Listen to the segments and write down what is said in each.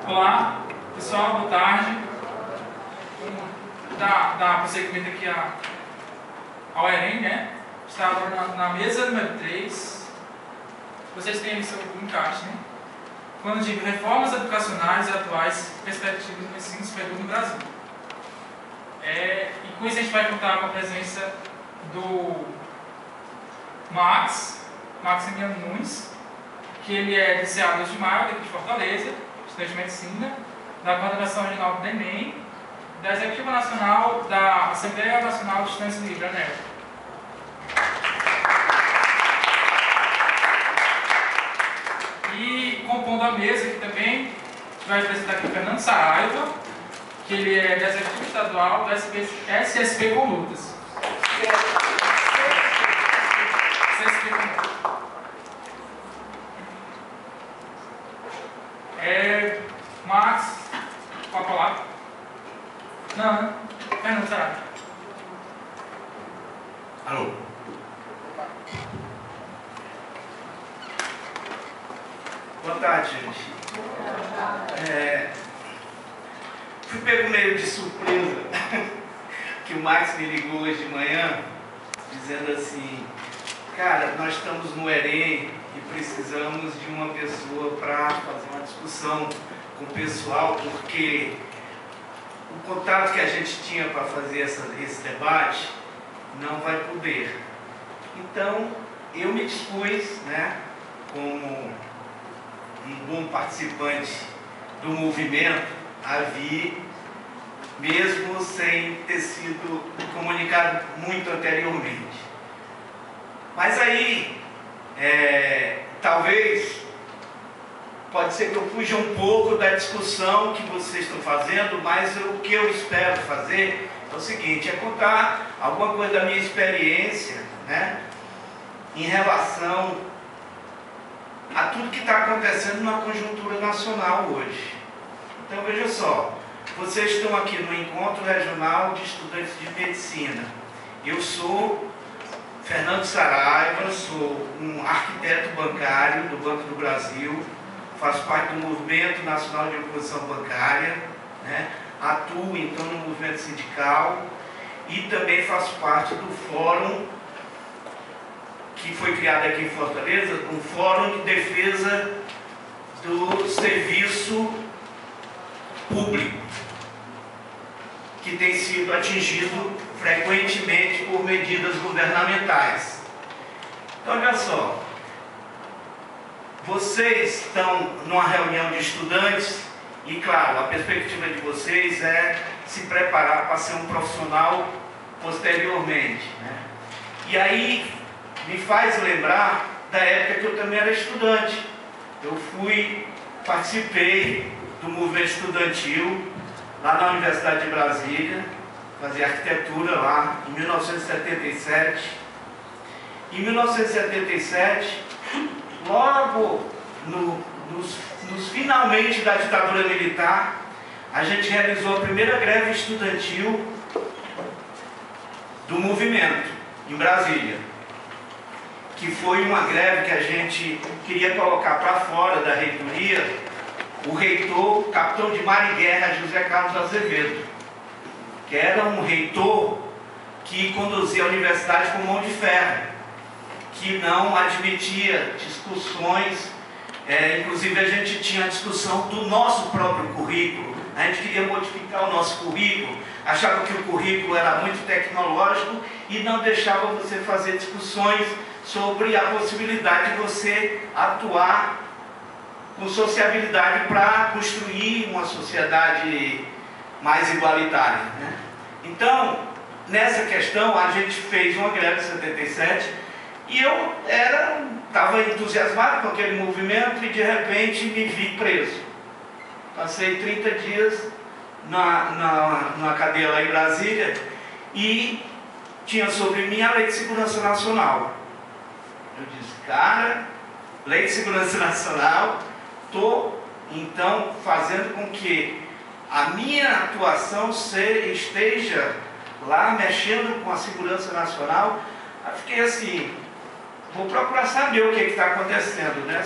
Olá, pessoal, boa tarde. Vamos dar prosseguimento aqui ao Enem, né? Está agora na mesa número 3. Vocês têm aí seu encaixe, né? Quando digo reformas educacionais atuais, perspectivas do ensino superior no Brasil. E com isso a gente vai contar com a presença do Maximiano Nunes, que ele é de CA 2 de Maio, daqui de Fortaleza, estudante de Medicina, da Coordenação Regional do ENEM, da Executiva Nacional da Assembleia Nacional de Estudantes Livre, ANEL. E compondo a mesa aqui também, vai apresentar aqui o Fernando Saraiva, que ele é da Executiva Estadual do SSP Conlutas. Max, com a palavra. Não, Fernando Saraiva. Alô. Boa tarde, gente. Fui pego meio de surpresa que o Max me ligou hoje de manhã, dizendo assim: cara, nós estamos no Enem e precisamos de uma pessoa para fazer uma discussão com o pessoal, porque o contato que a gente tinha para fazer esse debate não vai poder. Então, eu me dispus, né, como um bom participante do movimento, a vir, mesmo sem ter sido comunicado muito anteriormente. Mas aí, talvez, pode ser que eu fuja um pouco da discussão que vocês estão fazendo, mas o que eu espero fazer é o seguinte, é contar alguma coisa da minha experiência, né, em relação a tudo que está acontecendo na conjuntura nacional hoje. Então veja só, vocês estão aqui no Encontro Regional de Estudantes de Medicina. Eu sou Fernando Saraiva, sou um arquiteto bancário do Banco do Brasil, faço parte do Movimento Nacional de Oposição Bancária, né? Atuo então no movimento sindical e também faço parte do fórum que foi criado aqui em Fortaleza, um fórum de defesa do serviço público, que tem sido atingido frequentemente por medidas governamentais. Então, olha só, vocês estão numa reunião de estudantes e, claro, a perspectiva de vocês é se preparar para ser um profissional posteriormente, né? E aí me faz lembrar da época que eu também era estudante. Eu participei do movimento estudantil lá na Universidade de Brasília, fazia arquitetura lá em 1977. Em 1977, logo nos finalmente da ditadura militar, a gente realizou a primeira greve estudantil do movimento em Brasília, que foi uma greve que a gente queria colocar para fora da reitoria o reitor, capitão de mar e guerra, José Carlos Azevedo, que era um reitor que conduzia a universidade com mão de ferro, que não admitia discussões, inclusive a gente tinha a discussão do nosso próprio currículo. A gente queria modificar o nosso currículo, achava que o currículo era muito tecnológico e não deixava você fazer discussões sobre a possibilidade de você atuar com sociabilidade para construir uma sociedade mais igualitária, né? Então, nessa questão, a gente fez uma greve em 77 e eu estava entusiasmado com aquele movimento e de repente me vi preso. Passei 30 dias na cadeia lá em Brasília e tinha sobre mim a Lei de Segurança Nacional. Eu disse, cara, Lei de Segurança Nacional, estou então fazendo com que a minha atuação esteja lá mexendo com a segurança nacional. Eu fiquei assim, vou procurar saber o que está acontecendo, né?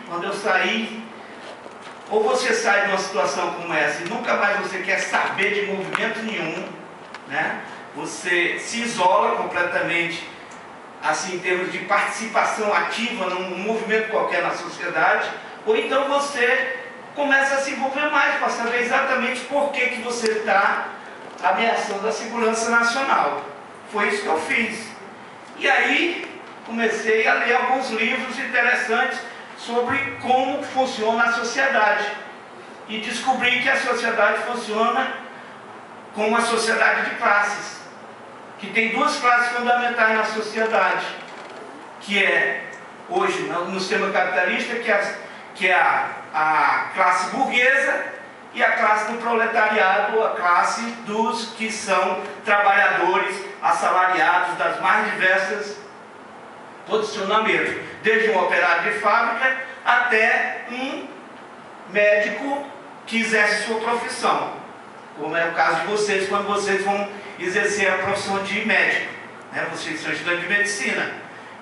Quando eu saí, ou você sai de uma situação como essa e nunca mais você quer saber de movimento nenhum, né? Você se isola completamente, assim, em termos de participação ativa num movimento qualquer na sociedade, ou então você começa a se envolver mais para saber exatamente por que você está ameaçando a segurança nacional. Foi isso que eu fiz. E aí comecei a ler alguns livros interessantes sobre como funciona a sociedade. E descobri que a sociedade funciona como uma sociedade de classes. Que tem duas classes fundamentais na sociedade. Que é, hoje, no sistema capitalista, que é a classe burguesa e a classe do proletariado, a classe dos que são trabalhadores assalariados das mais diversas posicionamentos, desde um operário de fábrica até um médico que exerce sua profissão, como é o caso de vocês quando vocês vão exercer a profissão de médico, né? Vocês são estudantes de medicina,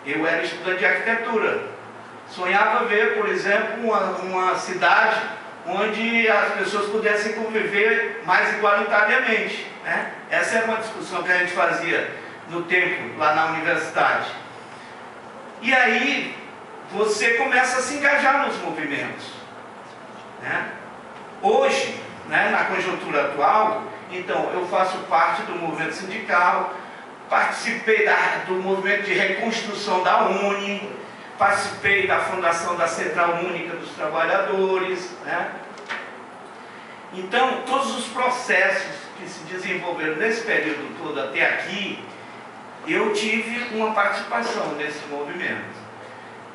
eu era estudante de arquitetura. Sonhava ver, por exemplo, uma cidade onde as pessoas pudessem conviver mais igualitariamente, né? Essa era uma discussão que a gente fazia no tempo, lá na universidade. E aí, você começa a se engajar nos movimentos, né? Hoje, né, na conjuntura atual, então, eu faço parte do movimento sindical, participei do movimento de reconstrução da UNE, participei da fundação da Central Única dos Trabalhadores, né? Então, todos os processos que se desenvolveram nesse período todo até aqui, eu tive uma participação nesse movimento.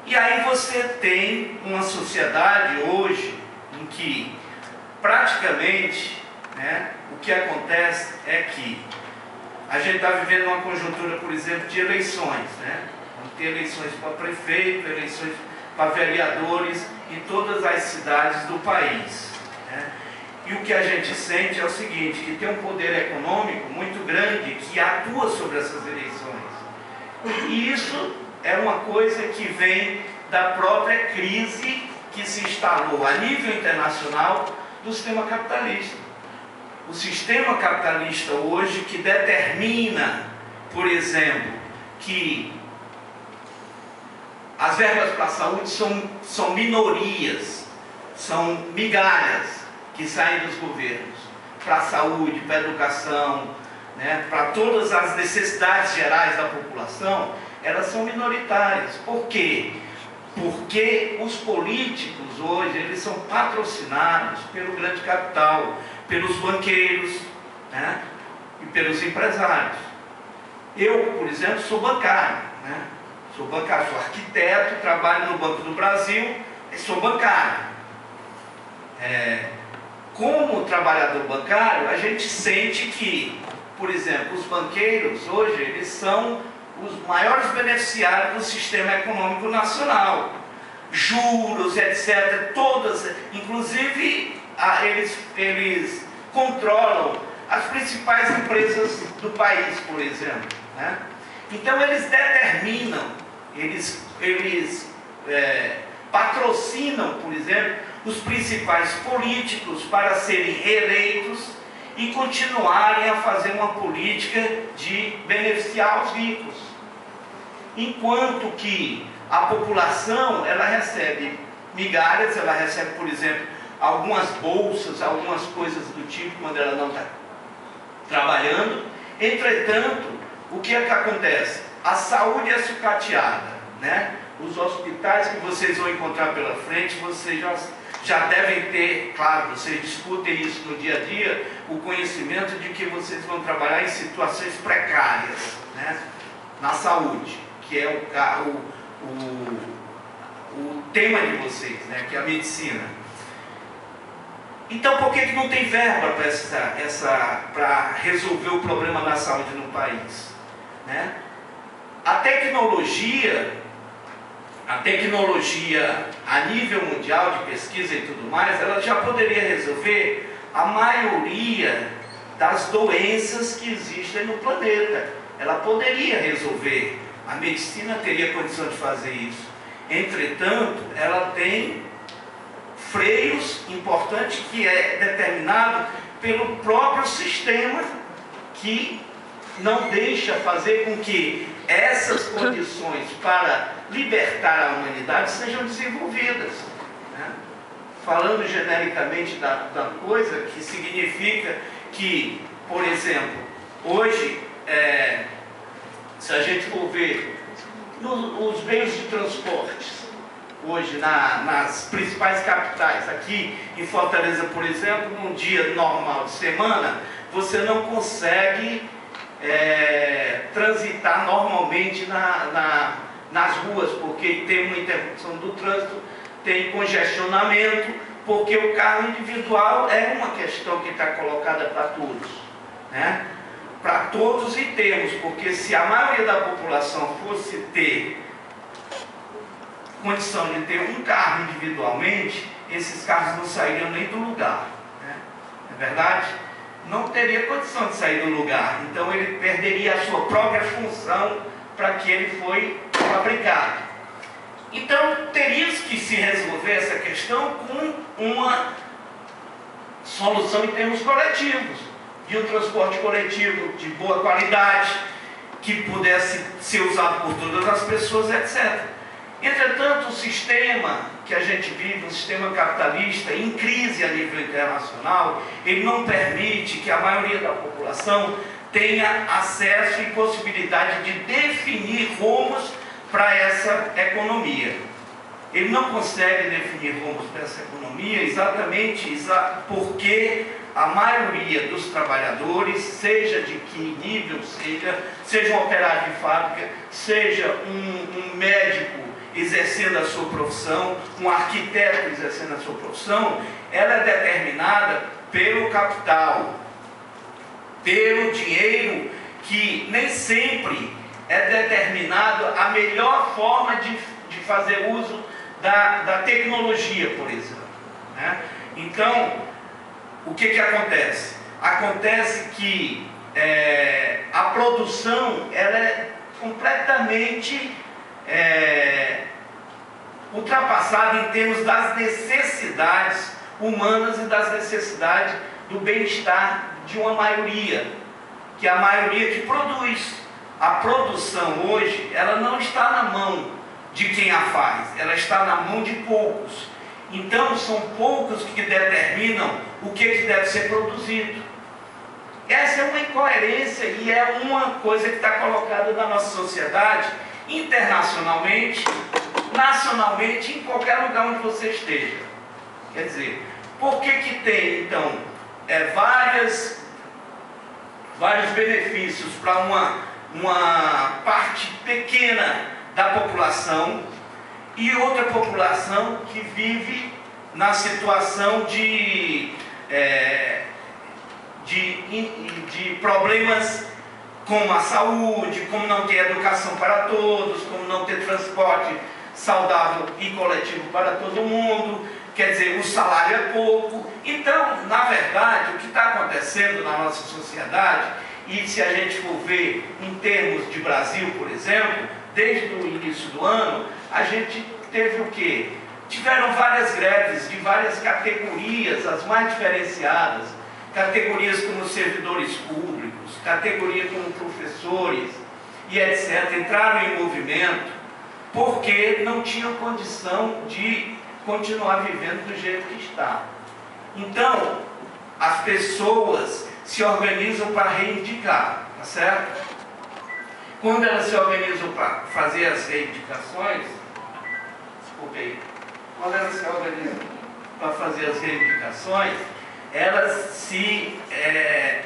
E aí você tem uma sociedade hoje em que praticamente, né, o que acontece é que a gente está vivendo uma conjuntura, por exemplo, de eleições, né? Vamos ter eleições para prefeito, eleições para vereadores em todas as cidades do país, né? E o que a gente sente é o seguinte, que tem um poder econômico muito grande que atua sobre essas eleições. E isso é uma coisa que vem da própria crise que se instalou a nível internacional do sistema capitalista. O sistema capitalista hoje que determina, por exemplo, que as verbas para a saúde são minorias, são migalhas que saem dos governos, para a saúde, para a educação, né, para todas as necessidades gerais da população, elas são minoritárias. Por quê? Porque os políticos hoje, eles são patrocinados pelo grande capital, pelos banqueiros, né, e pelos empresários. Eu, por exemplo, sou bancário, né? Sou bancário, sou arquiteto, trabalho no Banco do Brasil e sou bancário. Como trabalhador bancário, a gente sente que, por exemplo, os banqueiros hoje, eles são os maiores beneficiários do sistema econômico nacional. Juros, etc., todas, inclusive eles controlam as principais empresas do país, por exemplo, né? Então eles determinam, eles patrocinam, por exemplo, os principais políticos para serem reeleitos e continuarem a fazer uma política de beneficiar os ricos. Enquanto que a população, ela recebe migalhas, ela recebe, por exemplo, algumas bolsas, algumas coisas do tipo, quando ela não está trabalhando. Entretanto, o que é que acontece? A saúde é sucateada, né? Os hospitais que vocês vão encontrar pela frente, vocês já devem ter, claro, vocês discutem isso no dia a dia, o conhecimento de que vocês vão trabalhar em situações precárias, né, na saúde, que é o tema de vocês, né, que é a medicina. Então, por que não tem verba para resolver o problema da saúde no país, né? A tecnologia a nível mundial de pesquisa e tudo mais, ela já poderia resolver a maioria das doenças que existem no planeta. Ela poderia resolver, a medicina teria condição de fazer isso. Entretanto, ela tem freios importantes que é determinado pelo próprio sistema, que não deixa fazer com que essas condições para libertar a humanidade sejam desenvolvidas, né? Falando genericamente da coisa, que significa que, por exemplo, hoje, se a gente for ver os meios de transportes, hoje nas principais capitais, aqui em Fortaleza, por exemplo, num dia normal de semana, você não consegue transitar normalmente nas ruas, porque tem uma interrupção do trânsito, tem congestionamento, porque o carro individual é uma questão que está colocada para todos, né? Para todos e temos, porque se a maioria da população fosse ter condição de ter um carro individualmente, esses carros não sairiam nem do lugar, né? Não é verdade? Não teria condição de sair do lugar, então ele perderia a sua própria função para que ele foi fabricado. Então teríamos que se resolver essa questão com uma solução em termos coletivos, de um transporte coletivo de boa qualidade, que pudesse ser usado por todas as pessoas, etc. Entretanto, o sistema que a gente vive, um sistema capitalista em crise a nível internacional, ele não permite que a maioria da população tenha acesso e possibilidade de definir rumos para essa economia. Ele não consegue definir rumos para essa economia exatamente porque a maioria dos trabalhadores, seja de que nível seja um operário de fábrica, seja um médico exercendo a sua profissão, um arquiteto exercendo a sua profissão, ela é determinada pelo capital, pelo dinheiro, que nem sempre é determinado a melhor forma de fazer uso da tecnologia, por exemplo, né? Então, o que acontece? Acontece que a produção ela é completamente ultrapassada em termos das necessidades humanas e das necessidades do bem-estar de uma maioria, que é a maioria que produz. A produção hoje, ela não está na mão de quem a faz, ela está na mão de poucos. Então são poucos que determinam o que deve ser produzido. Essa é uma incoerência e é uma coisa que está colocada na nossa sociedade, internacionalmente, nacionalmente, em qualquer lugar onde você esteja. Quer dizer, por que tem então vários benefícios para uma parte pequena da população e outra população que vive na situação de problemas como a saúde, como não ter educação para todos, como não ter transporte saudável e coletivo para todo mundo, quer dizer, o salário é pouco. Então, na verdade, o que está acontecendo na nossa sociedade, e se a gente for ver em termos de Brasil, por exemplo, desde o início do ano, a gente teve o quê? Tiveram várias greves de várias categorias, as mais diferenciadas, categorias como servidores públicos, categorias como professores e etc. Entraram em movimento porque não tinham condição de continuar vivendo do jeito que está. Então, as pessoas se organizam para reivindicar, tá certo? Quando elas se organizam para fazer as reivindicações, quando elas se organizam para fazer as reivindicações,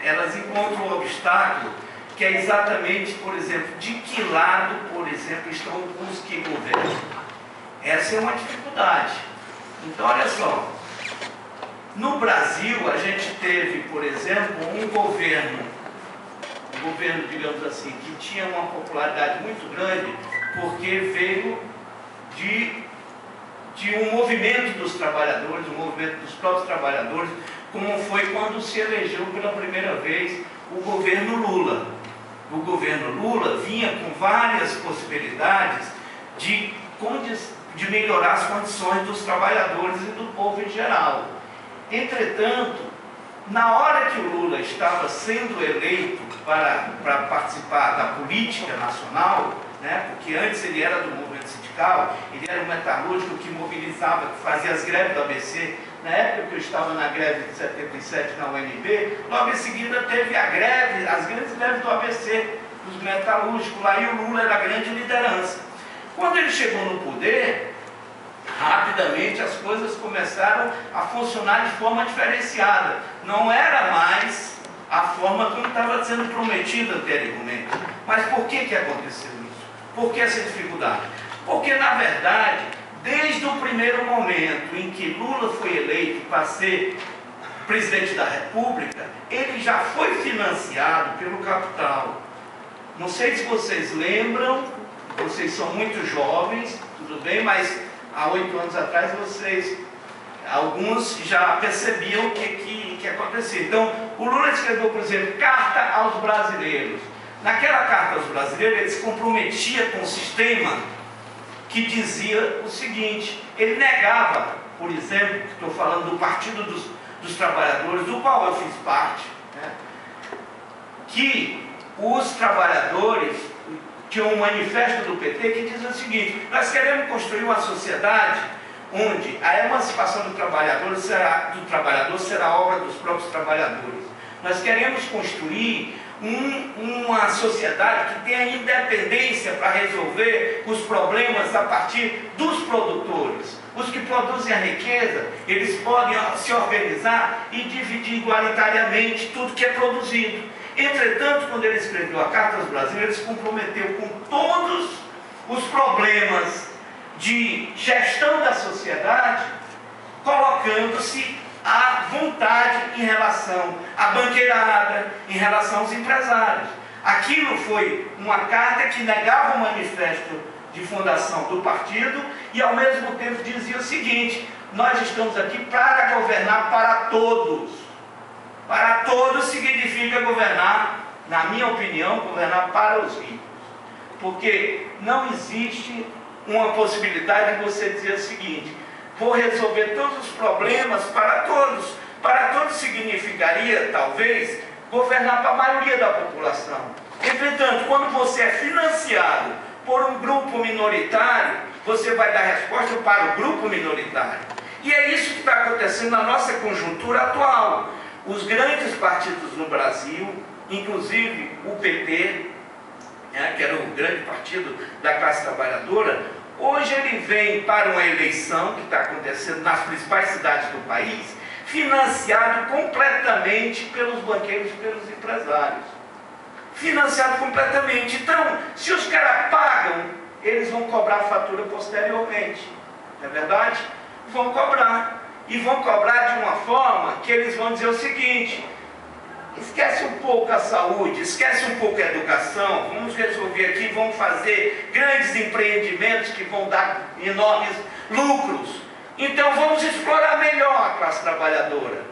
elas encontram um obstáculo que é exatamente, por exemplo, de que lado, por exemplo, estão os que governam. Essa é uma dificuldade. Então, olha só, no Brasil a gente teve, por exemplo, um governo, digamos assim, que tinha uma popularidade muito grande, porque veio de um movimento dos trabalhadores, um movimento dos próprios trabalhadores, como foi quando se elegeu pela primeira vez o governo Lula. O governo Lula vinha com várias possibilidades de de melhorar as condições dos trabalhadores e do povo em geral. Entretanto, na hora que o Lula estava sendo eleito para participar da política nacional, né, porque antes ele era do movimento sindical, ele era um metalúrgico que mobilizava, que fazia as greves do ABC. Na época que eu estava na greve de 77 na UNB, logo em seguida teve a greve, as grandes greves do ABC, dos metalúrgicos lá, e o Lula era a grande liderança. Quando ele chegou no poder, rapidamente as coisas começaram a funcionar de forma diferenciada. Não era mais a forma como estava sendo prometida anteriormente. Mas por que aconteceu isso? Por que essa dificuldade? Porque, na verdade, desde o primeiro momento em que Lula foi eleito para ser presidente da República, ele já foi financiado pelo capital. Não sei se vocês lembram, vocês são muito jovens, tudo bem, mas há 8 anos atrás alguns já percebiam o que acontecia. Então, o Lula escreveu, por exemplo, Carta aos Brasileiros. Naquela Carta aos Brasileiros, ele se comprometia com o sistema que dizia o seguinte: ele negava, por exemplo, estou falando do Partido dos Trabalhadores, do qual eu fiz parte, né, que os trabalhadores tinham um manifesto do PT que diz o seguinte: nós queremos construir uma sociedade onde a emancipação do trabalhador será obra dos próprios trabalhadores. Nós queremos construir uma sociedade que tenha independência para resolver os problemas a partir dos produtores. Os que produzem a riqueza, eles podem se organizar e dividir igualitariamente tudo que é produzido. Entretanto, quando ele escreveu a Carta aos Brasileiros, ele se comprometeu com todos os problemas de gestão da sociedade, colocando-se à vontade em relação à banqueirada, em relação aos empresários. Aquilo foi uma carta que negava o manifesto de fundação do partido e, ao mesmo tempo, dizia o seguinte: nós estamos aqui para governar para todos. Para todos significa governar, na minha opinião, governar para os ricos. Porque não existe uma possibilidade de você dizer o seguinte: vou resolver todos os problemas para todos. Para todos significaria, talvez, governar para a maioria da população. Entretanto, quando você é financiado por um grupo minoritário, você vai dar resposta para o grupo minoritário. E é isso que está acontecendo na nossa conjuntura atual. Os grandes partidos no Brasil, inclusive o PT, que era o grande partido da classe trabalhadora, hoje ele vem para uma eleição que está acontecendo nas principais cidades do país, financiado completamente pelos banqueiros e pelos empresários. Financiado completamente. Então, se os caras pagam, eles vão cobrar a fatura posteriormente. Não é verdade? Vão cobrar. E vão cobrar de uma forma que eles vão dizer o seguinte: esquece um pouco a saúde, esquece um pouco a educação, vamos resolver aqui, vamos fazer grandes empreendimentos que vão dar enormes lucros. Então vamos explorar melhor a classe trabalhadora.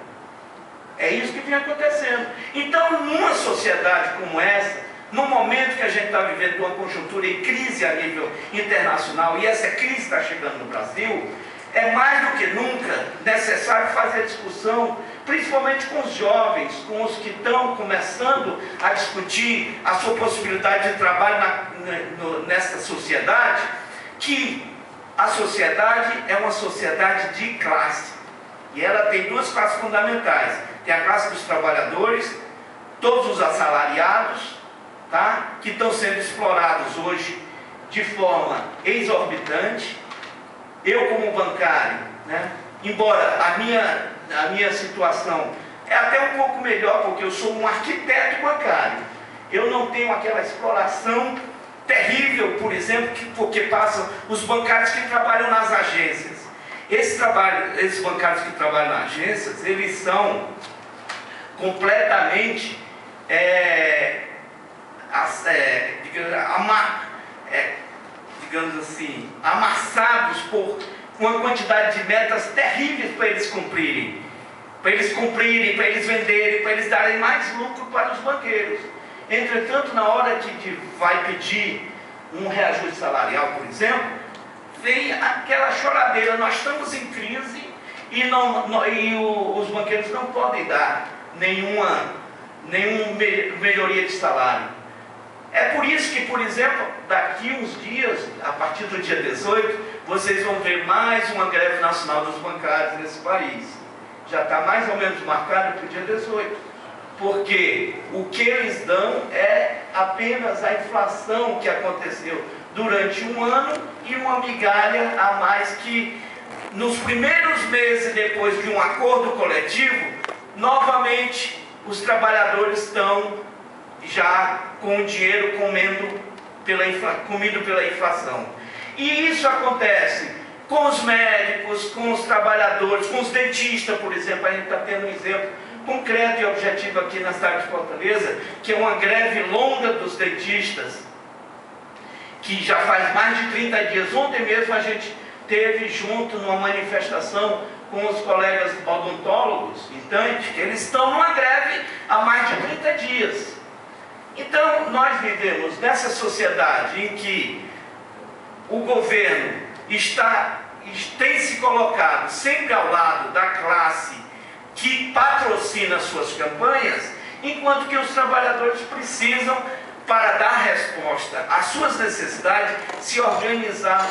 É isso que vem acontecendo. Então, numa sociedade como essa, no momento que a gente está vivendo uma conjuntura em crise a nível internacional, e essa crise está chegando no Brasil, é mais do que nunca necessário fazer discussão, principalmente com os jovens, com os que estão começando a discutir a sua possibilidade de trabalho nessa sociedade, que a sociedade é uma sociedade de classe. E ela tem duas classes fundamentais. Tem a classe dos trabalhadores, todos os assalariados, tá? Que estão sendo explorados hoje de forma exorbitante. Eu, como bancário, né, embora a minha situação é até um pouco melhor, porque eu sou um arquiteto bancário, eu não tenho aquela exploração terrível, por exemplo, porque passam os bancários que trabalham nas agências. Esses bancários que trabalham nas agências, eles são completamente digamos assim, amassados por uma quantidade de metas terríveis para eles cumprirem. Para eles venderem, para eles darem mais lucro para os banqueiros. Entretanto, na hora que vai pedir um reajuste salarial, por exemplo, vem aquela choradeira, nós estamos em crise e os banqueiros não podem dar nenhuma melhoria de salário. É por isso que, por exemplo, daqui uns dias, a partir do dia 18, vocês vão ver mais uma greve nacional dos bancários nesse país. Já está mais ou menos marcado para o dia 18. Porque o que eles dão é apenas a inflação que aconteceu durante um ano e uma migalha a mais que nos primeiros meses depois de um acordo coletivo, novamente os trabalhadores estão já com o dinheiro comido pela inflação. E isso acontece com os médicos, com os trabalhadores, com os dentistas, por exemplo. A gente está tendo um exemplo concreto e objetivo aqui na cidade de Fortaleza, que é uma greve longa dos dentistas, que já faz mais de 30 dias. Ontem mesmo a gente teve junto numa manifestação com os colegas odontólogos, que eles estão numa greve há mais de 30 dias. Então, nós vivemos nessa sociedade em que o governo tem se colocado sempre ao lado da classe que patrocina suas campanhas, enquanto que os trabalhadores precisam, para dar resposta às suas necessidades, se organizar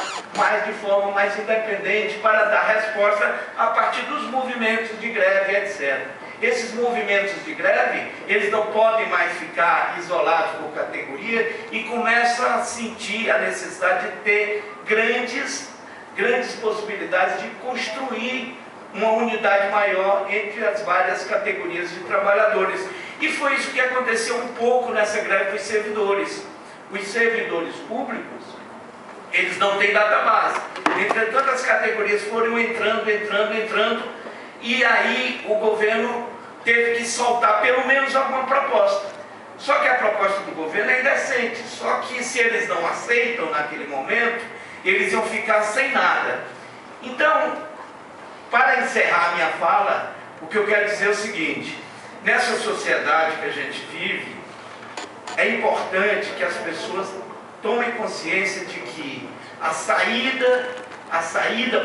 de forma mais independente, para dar resposta a partir dos movimentos de greve, etc. Esses movimentos de greve, eles não podem mais ficar isolados por categoria e começam a sentir a necessidade de ter grandes possibilidades de construir uma unidade maior entre as várias categorias de trabalhadores. E foi isso que aconteceu um pouco nessa greve dos servidores. Os servidores públicos, eles não têm database. Entretanto, as categorias foram entrando, e aí o governo teve que soltar pelo menos alguma proposta. Só que a proposta do governo é indecente. Só que se eles não aceitam naquele momento, eles iam ficar sem nada. Então, para encerrar minha fala, o que eu quero dizer é o seguinte: nessa sociedade que a gente vive, é importante que as pessoas tomem consciência de que a saída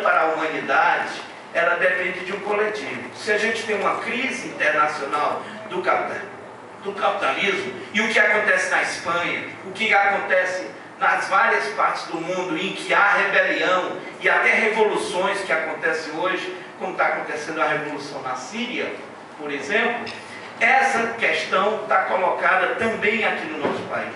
para a humanidade, ela depende de um coletivo. Se a gente tem uma crise internacional do capitalismo, e o que acontece na Espanha, o que acontece nas várias partes do mundo em que há rebelião e até revoluções que acontecem hoje, como está acontecendo a revolução na Síria, por exemplo, essa questão está colocada também aqui no nosso país.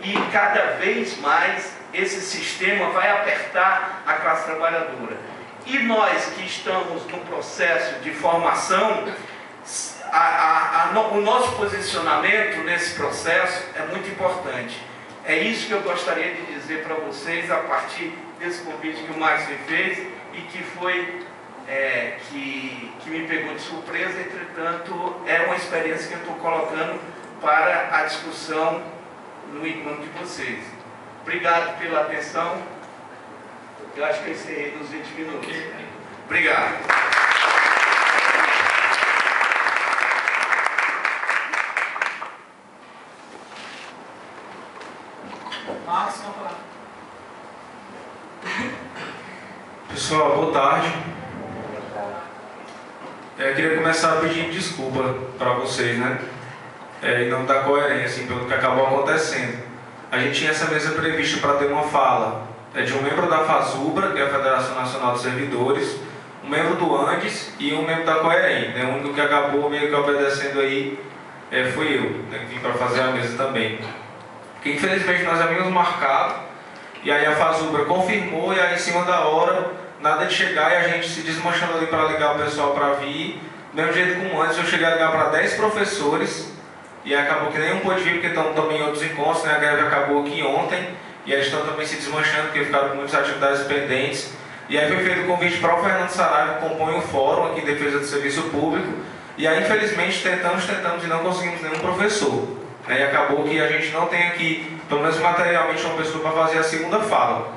E cada vez mais esse sistema vai apertar a classe trabalhadora. E nós que estamos no processo de formação, o nosso posicionamento nesse processo é muito importante. É isso que eu gostaria de dizer para vocês a partir desse convite que o Márcio me fez e que foi que me pegou de surpresa. Entretanto, é uma experiência que eu estou colocando para a discussão no encontro de vocês. Obrigado pela atenção. Eu acho que eu encerrei nos 20 minutos. Obrigado. Pessoal, boa tarde. Eu queria começar pedindo desculpa para vocês, né? Em nome da coerência, pelo que acabou acontecendo. A gente tinha essa mesa prevista para ter uma fala de um membro da FASUBRA, que é a Federação Nacional dos Servidores, um membro do ANDES e um membro da Coerem, né? O único que acabou meio que obedecendo aí fui eu, né, que vim para fazer a mesa também. Porque infelizmente nós havíamos marcado, e aí a FASUBRA confirmou, e aí em cima da hora, nada de chegar e a gente se desmanchando ali para ligar o pessoal para vir. Do mesmo jeito como antes, eu cheguei a ligar para 10 professores, e acabou que nenhum pôde vir, porque estão também em outros encontros, né? A greve acabou aqui ontem, e eles estão também se desmanchando, porque ficaram com muitas atividades pendentes. E aí foi feito o convite para o Fernando Saraiva, que compõe o fórum aqui em defesa do serviço público, e aí infelizmente tentamos e não conseguimos nenhum professor. E acabou que a gente não tem aqui, pelo menos materialmente, uma pessoa para fazer a segunda fala.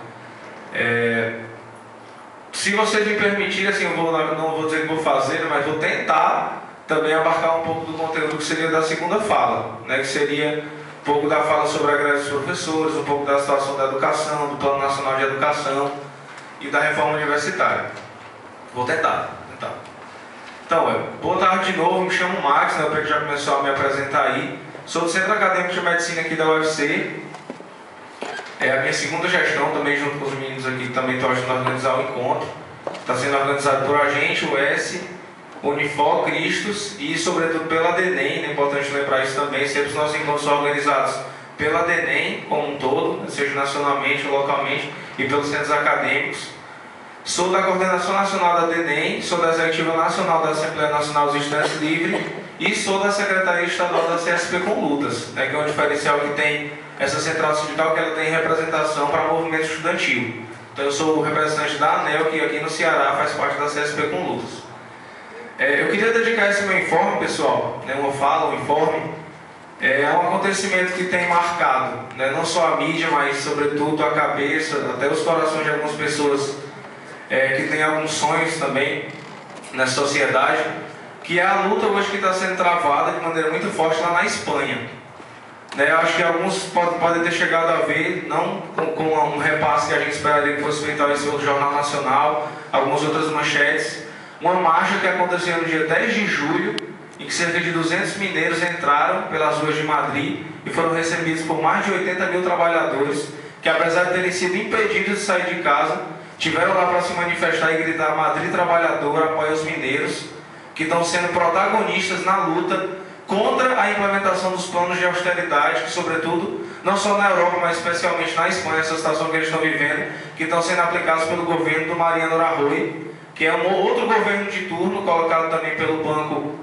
Se vocês me permitirem, assim, eu não vou dizer que vou fazer, mas vou tentar também abarcar um pouco do conteúdo que seria da segunda fala, né, que seria um pouco da fala sobre a greve dos professores, um pouco da situação da educação, do Plano Nacional de Educação. e da reforma universitária. Vou tentar. Então, boa tarde de novo, me chamo Max, né, o Pedro já começou a me apresentar aí. Sou do Centro Acadêmico de Medicina aqui da UFC. É a minha segunda gestão, também junto com os meninos aqui, que também estou ajudando a organizar o encontro. Está sendo organizado por a gente, o S, Unifor, Cristos e, sobretudo, pela DENEM. É importante lembrar isso também. Sempre os nossos encontros são organizados pela DENEM como um todo, seja nacionalmente ou localmente, e pelos centros acadêmicos. Sou da Coordenação Nacional da DENEM, sou da Executiva Nacional da Assembleia Nacional dos Estudantes Livres e sou da Secretaria Estadual da CSP com Lutas, né, que é um diferencial que tem essa central sindical, que ela tem representação para movimento estudantil. Então eu sou o representante da ANEL, que aqui no Ceará faz parte da CSP com Lutas. Eu queria dedicar esse meu informe, pessoal, né, uma fala, um informe, é um acontecimento que tem marcado, né, não só a mídia, mas sobretudo a cabeça, até os corações de algumas pessoas que têm alguns sonhos também na sociedade, que é a luta hoje que está sendo travada de maneira muito forte lá na Espanha. Eu acho que alguns podem ter chegado a ver, não com um repasse que a gente esperaria que fosse feito pelo Jornal Nacional, algumas outras manchetes, uma marcha que aconteceu no dia 10 de julho, em que cerca de 200 mineiros entraram pelas ruas de Madrid e foram recebidos por mais de 80 mil trabalhadores, que apesar de terem sido impedidos de sair de casa, tiveram lá para se manifestar e gritar: Madrid trabalhadora apoia os mineiros, que estão sendo protagonistas na luta contra a implementação dos planos de austeridade, que sobretudo, não só na Europa, mas especialmente na Espanha, essa situação que eles estão vivendo, que estão sendo aplicados pelo governo do Mariano Rajoy, que é um outro governo de turno, colocado também pelo Banco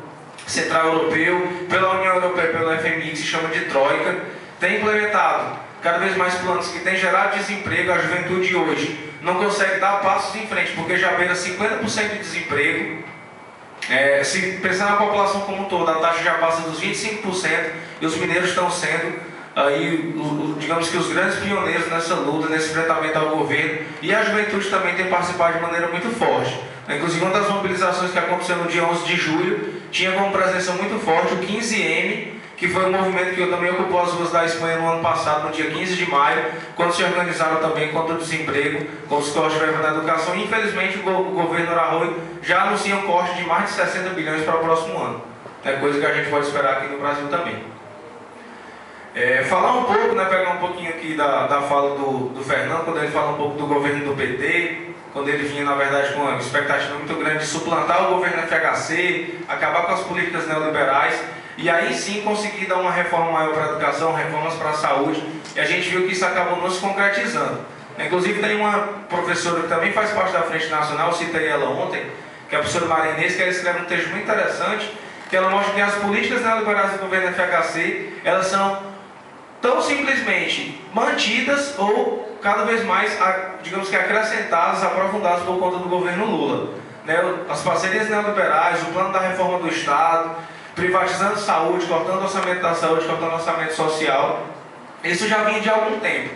Central Europeu, pela União Europeia, pelo FMI, que se chama de Troika, tem implementado cada vez mais planos que têm gerado desemprego. A juventude hoje não consegue dar passos em frente, porque já beira 50% de desemprego. Se pensar na população como um todo, a taxa já passa dos 25%, e os mineiros estão sendo aí, digamos que os grandes pioneiros nessa luta, nesse enfrentamento ao governo, e a juventude também tem participado de maneira muito forte. Inclusive, uma das mobilizações que aconteceu no dia 11 de julho tinha como presença muito forte o 15M, que foi um movimento que também ocupou as ruas da Espanha no ano passado, no dia 15 de maio, quando se organizaram também contra o desemprego, contra os cortes da educação. E, infelizmente, o governo Rajoy já anuncia um corte de mais de 60 bilhões para o próximo ano. É coisa que a gente pode esperar aqui no Brasil também. Falar um pouco, pegar um pouquinho aqui da fala do Fernando, quando ele fala um pouco do governo do PT, quando ele vinha, na verdade, com uma expectativa muito grande de suplantar o governo FHC, acabar com as políticas neoliberais, e aí sim conseguir dar uma reforma maior para a educação, reformas para a saúde, e a gente viu que isso acabou não se concretizando. Inclusive tem uma professora que também faz parte da Frente Nacional, eu citei ela ontem, que é a professora Maria Inês, que ela escreve um texto muito interessante, que ela mostra que as políticas neoliberais do governo FHC, elas são tão simplesmente mantidas ou cada vez mais, digamos que acrescentadas, aprofundadas por conta do governo Lula. As parcerias neoliberais, o plano da reforma do Estado, privatizando saúde, cortando o orçamento da saúde, cortando o orçamento social, isso já vinha de algum tempo.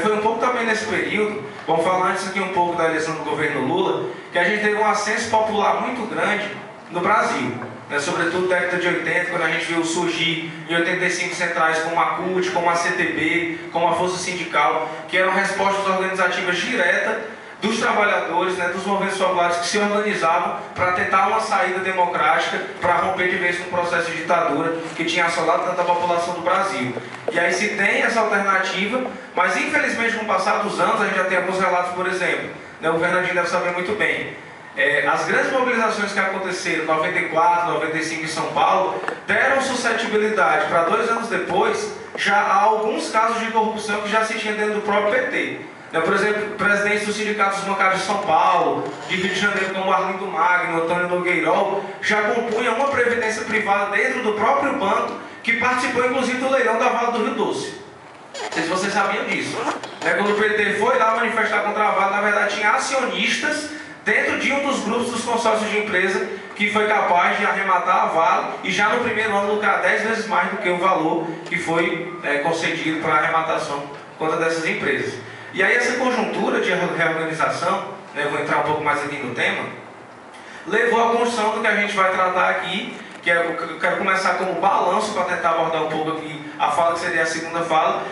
Foi um pouco também nesse período, vamos falar antes aqui um pouco da eleição do governo Lula, que a gente teve um ascenso popular muito grande no Brasil. Sobretudo na década de 80, quando a gente viu surgir em 85 centrais como a CUT, como a CTB, como a Força Sindical, que eram respostas organizativas diretas dos trabalhadores, dos movimentos populares que se organizavam para tentar uma saída democrática, para romper de vez com o processo de ditadura que tinha assolado tanta população do Brasil. E aí se tem essa alternativa, mas infelizmente com o passar dos anos, a gente já tem alguns relatos, por exemplo, o Fernandinho deve saber muito bem, as grandes mobilizações que aconteceram em 94, 95 em São Paulo, deram suscetibilidade para 2 anos depois, já há alguns casos de corrupção que já se tinha dentro do próprio PT. Por exemplo, presidentes dos sindicatos bancários de São Paulo, de Rio de Janeiro, como Arlindo Magno, Antônio Nogueirol, já compunham uma previdência privada dentro do próprio banco, que participou inclusive do leilão da Vale do Rio Doce. Não sei se vocês sabiam disso. Quando o PT foi lá manifestar contra a Vale, na verdade tinha acionistas dentro de um dos grupos dos consórcios de empresa que foi capaz de arrematar a Vale e já no primeiro ano lucrar 10 vezes mais do que o valor que foi concedido para a arrematação contra dessas empresas. E aí essa conjuntura de reorganização, eu vou entrar um pouco mais aqui no tema, levou à construção do que a gente vai tratar aqui, que eu quero começar como balanço para tentar abordar um pouco aqui a fala que seria a segunda fala,